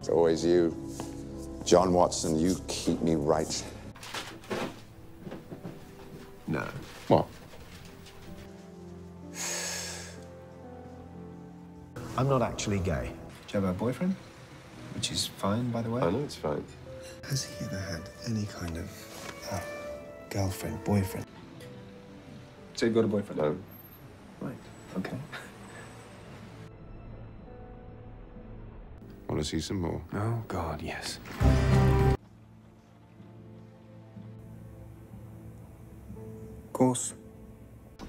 It's always you. John Watson, you keep me right. No. What? I'm not actually gay. Do you have a boyfriend? Which is fine, by the way. I know it's fine. Has he ever had any kind of girlfriend, boyfriend? So you've got a boyfriend? No. Right, okay. Want to see some more? Oh, God, yes. Of course.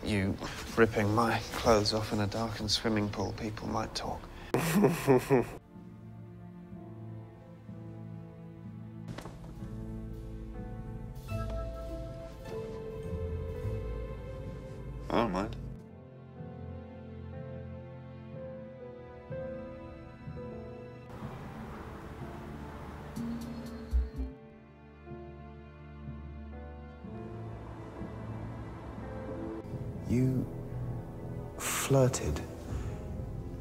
You ripping my clothes off in a darkened swimming pool, people might talk. I don't mind. You flirted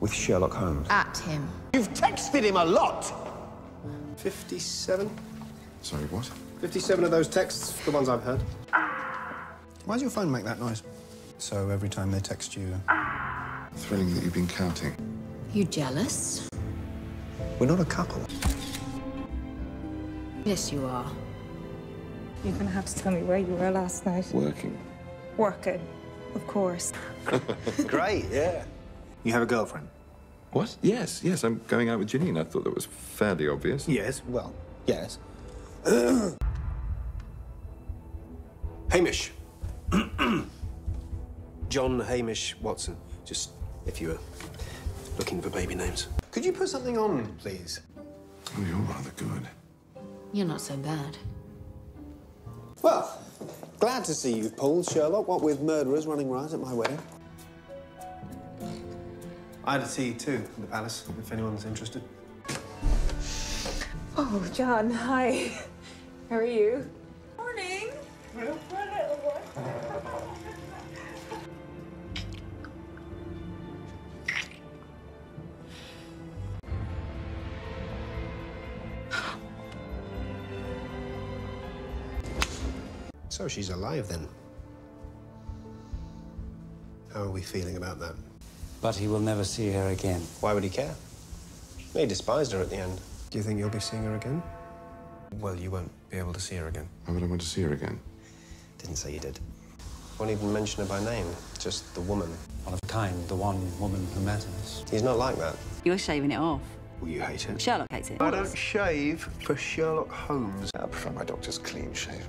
with Sherlock Holmes. At him. You've texted him a lot! 57? Sorry, what? 57 of those texts, the ones I've heard. Why does your phone make that noise? So every time they text you... Thrilling that you've been counting. You jealous? We're not a couple. Yes, you are. You're gonna have to tell me where you were last night. Working. Working, of course. Great, yeah. You have a girlfriend? What? Yes, yes, I'm going out with Janine. I thought that was fairly obvious. Yes, well, yes. Hamish. John Hamish Watson. Just if you were looking for baby names. Could you put something on, please? Oh, you're rather good. You're not so bad. Well, glad to see you've pulled, Sherlock. What with murderers running riot at my wedding. I had a tea, too, in the palace, if anyone's interested. Oh, John, hi. How are you? Morning. Little one. So she's alive, then. How are we feeling about that? But he will never see her again. Why would he care? He despised her at the end. Do you think you'll be seeing her again? Well, you won't be able to see her again. Why would I want to see her again? Didn't say you did. Won't even mention her by name, just the woman. One of a kind, the one woman who matters. He's not like that. You're shaving it off. Well, you hate it. Sherlock hates it. I don't shave for Sherlock Holmes. I prefer my doctor's clean shaven.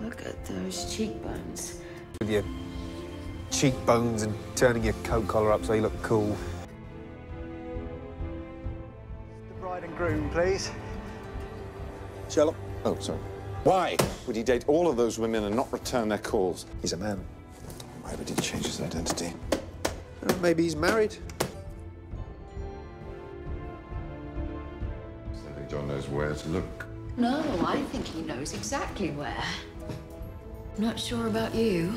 Look at those cheekbones. With your cheekbones and turning your coat collar up so you look cool. The bride and groom, please. Sherlock? Oh, sorry. Why would he date all of those women and not return their calls? He's a man. Why would he change his identity? Well, maybe he's married. I think John knows where to look. No, I think he knows exactly where. Not sure about you.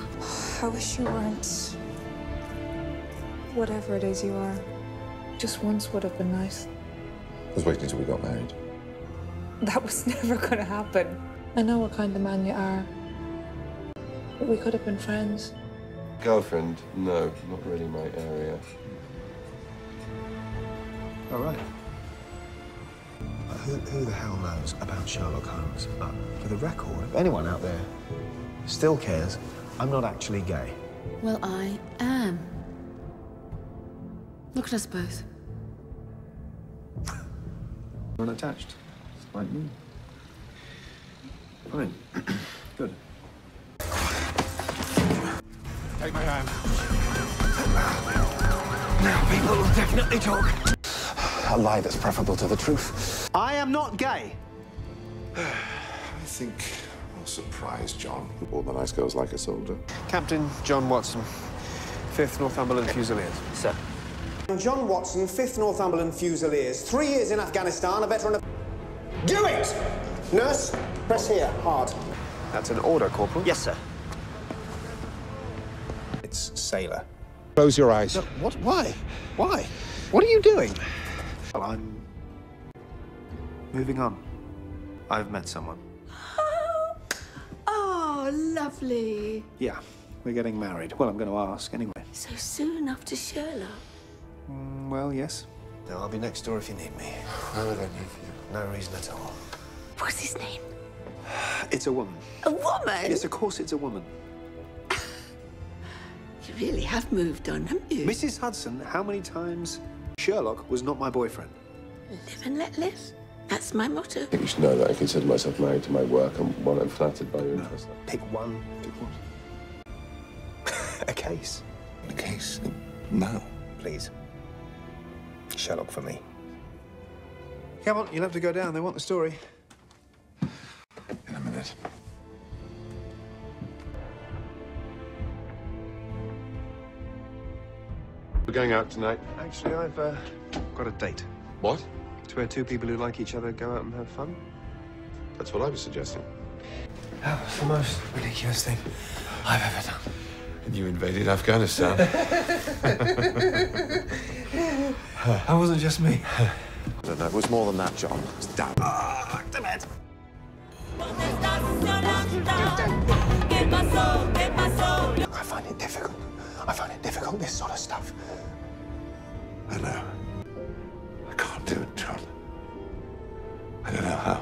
I wish you weren't. Whatever it is you are. Just once would have been nice. I was waiting until we got married. That was never gonna happen. I know what kind of man you are. But we could have been friends. Girlfriend? No, not really my area. All right. Who the hell knows about Sherlock Holmes? But for the record, if anyone out there still cares, I'm not actually gay. Well, I am. Look at us both. Unattached. Like me. Fine. Good. Take my hand. Now people will definitely talk. A lie that's preferable to the truth. I am not gay. I think I'll surprise John. All the nice girls like a soldier. Captain John Watson, 5th Northumberland Fusiliers. Sir. John Watson, 5th Northumberland Fusiliers. 3 years in Afghanistan, a veteran of... Do it! Nurse, press here, hard. That's an order, Corporal. Yes, sir. It's sailor. Close your eyes. No, what? Why? Why? What are you doing? Well, I'm Moving on. I've met someone. Oh, lovely. Yeah, we're getting married. Well, I'm going to ask anyway. So soon after Sherlock. Well, yes. No, I'll be next door if you need me. Why would I need you? No reason at all. What's his name? It's a woman. A woman? Yes, of course it's a woman. You really have moved on, haven't you? Mrs. Hudson, how many times Sherlock was not my boyfriend? Live and let live. That's my motto. I think you should know that I consider myself married to my work and one I'm flattered by your interest. Pick one. Pick what? A case. A case? No. Please. Sherlock for me. Come on, you'll have to go down. They want the story. In a minute. We're going out tonight. Actually, I've got a date. What? It's where two people who like each other go out and have fun. That's what I was suggesting. That was the most ridiculous thing I've ever done. And you invaded Afghanistan. That wasn't just me. No, it was more than that, John. It's damn. Back to bed. I find it difficult. I find it difficult, this sort of stuff. I know. I can't do it, John. I don't know how.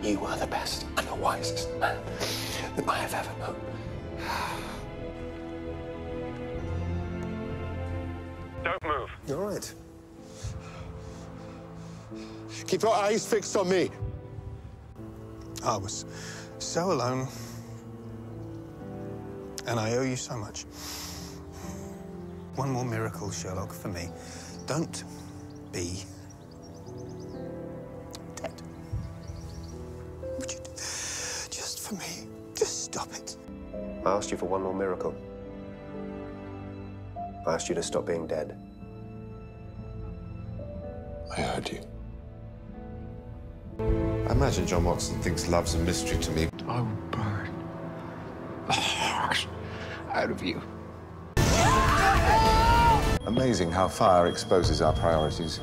You are the best and the wisest man that I have ever known. Don't move. You're all right. Keep your eyes fixed on me. I was so alone. And I owe you so much. One more miracle, Sherlock, for me. Don't be dead. Would you just for me, just stop it. I asked you for one more miracle. I asked you to stop being dead. I heard you. I imagine John Watson thinks love's a mystery to me. I would burn the heart out of you. Amazing how fire exposes our priorities.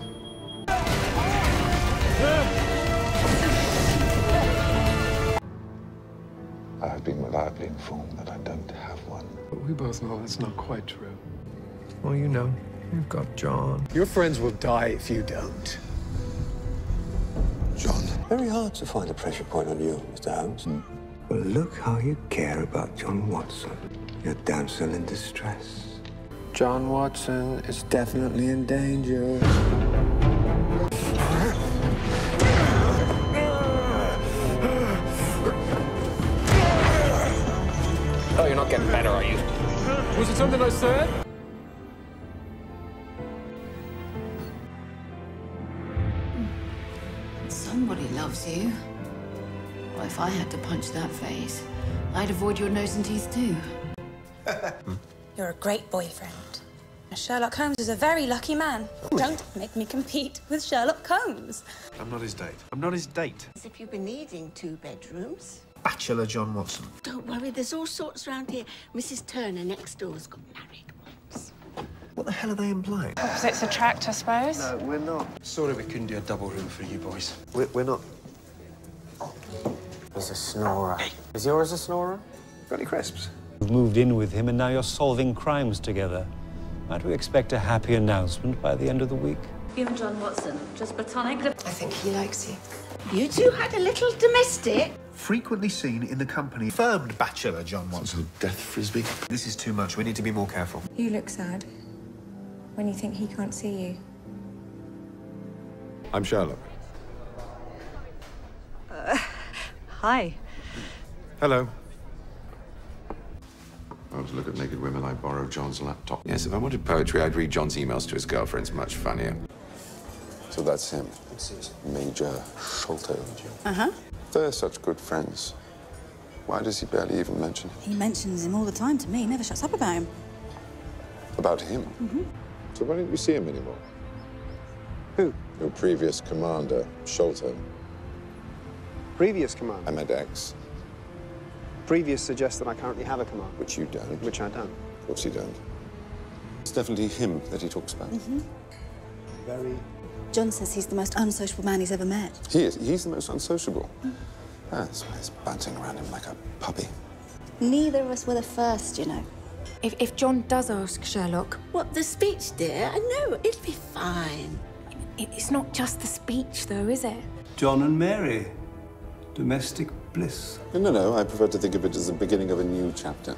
I have been reliably informed that I don't have one. But we both know that's not quite true. Well, you know, you've got John. Your friends will die if you don't. John. Very hard to find a pressure point on you, Mr. Holmes. Well, look how you care about John Watson, your damsel in distress. John Watson is definitely in danger. Oh, you're not getting better, are you? Was it something I said? Somebody loves you. Well, if I had to punch that face, I'd avoid your nose and teeth too. You're a great boyfriend. Sherlock Holmes is a very lucky man. Don't make me compete with Sherlock Holmes. I'm not his date. I'm not his date. As if you've been needing 2 bedrooms. Bachelor John Watson. Don't worry, there's all sorts around here. Mrs. Turner next door's got married once. What the hell are they implying? Opposites attract, I suppose. No, we're not. Sorry we couldn't do a double room for you boys. We're not. He's a snorer. Is yours a snorer? Got any crisps? You've moved in with him and now you're solving crimes together. Might we expect a happy announcement by the end of the week? You and John Watson, just platonic? I think he likes you. You two had a little domestic. Frequently seen in the company. Confirmed bachelor John Watson. So death frisbee. This is too much. We need to be more careful. You look sad when you think he can't see you. I'm Sherlock. Hi. Hello. I want to look at naked women. I borrow John's laptop. Yes, if I wanted poetry, I'd read John's emails to his girlfriends. Much funnier. So that's him. Major Sholto. Uh-huh. They're such good friends. Why does he barely even mention him? He mentions him all the time to me. He never shuts up about him. About him? Mm-hmm. So why don't you see him anymore? Who? Your previous commander, Sholto. Previous command. I meant ex. Previous suggests that I currently have a command. Which you don't. Which I don't. Of course you don't. It's definitely him that he talks about. Mm-hmm. very... John says he's the most unsociable man he's ever met. He is. He's the most unsociable. That's why he's bouncing around him like a puppy. Neither of us were the first, you know. If John does ask Sherlock... What, the speech, dear? I know, it'll be fine. It's not just the speech, though, is it? John and Mary. Domestic bliss. No, I prefer to think of it as the beginning of a new chapter.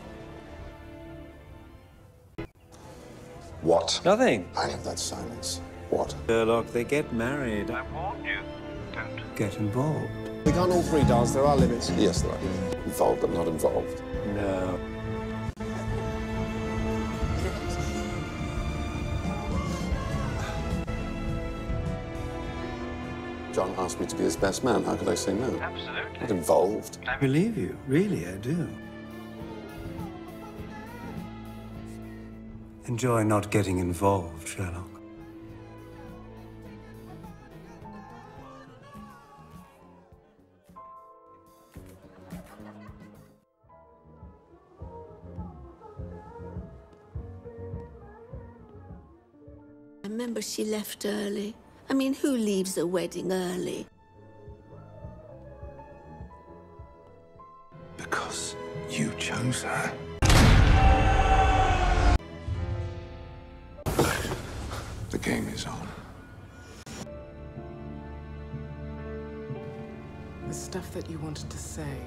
What? Nothing. I love that silence. What? Sherlock, they get married. I warned you. Don't. Get involved. We can't all three, Dars. There are limits. Yes, there are. Involved but not involved. No. John asked me to be his best man. How could I say no? Absolutely. Not involved. I believe you. Really, I do. Enjoy not getting involved, Sherlock. I remember she left early. I mean, who leaves a wedding early? Because you chose her. The game is on. The stuff that you wanted to say,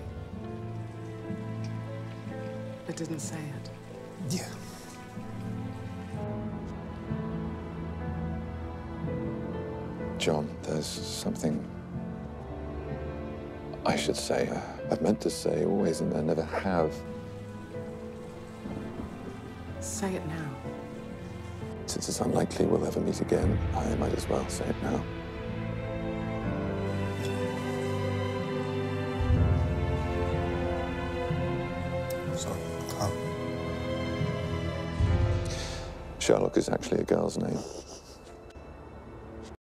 but didn't say it. Yeah. John, there's something I should say. I've meant to say always, and I never have. Say it now. Since it's unlikely we'll ever meet again, I might as well say it now. Sorry. Sherlock is actually a girl's name.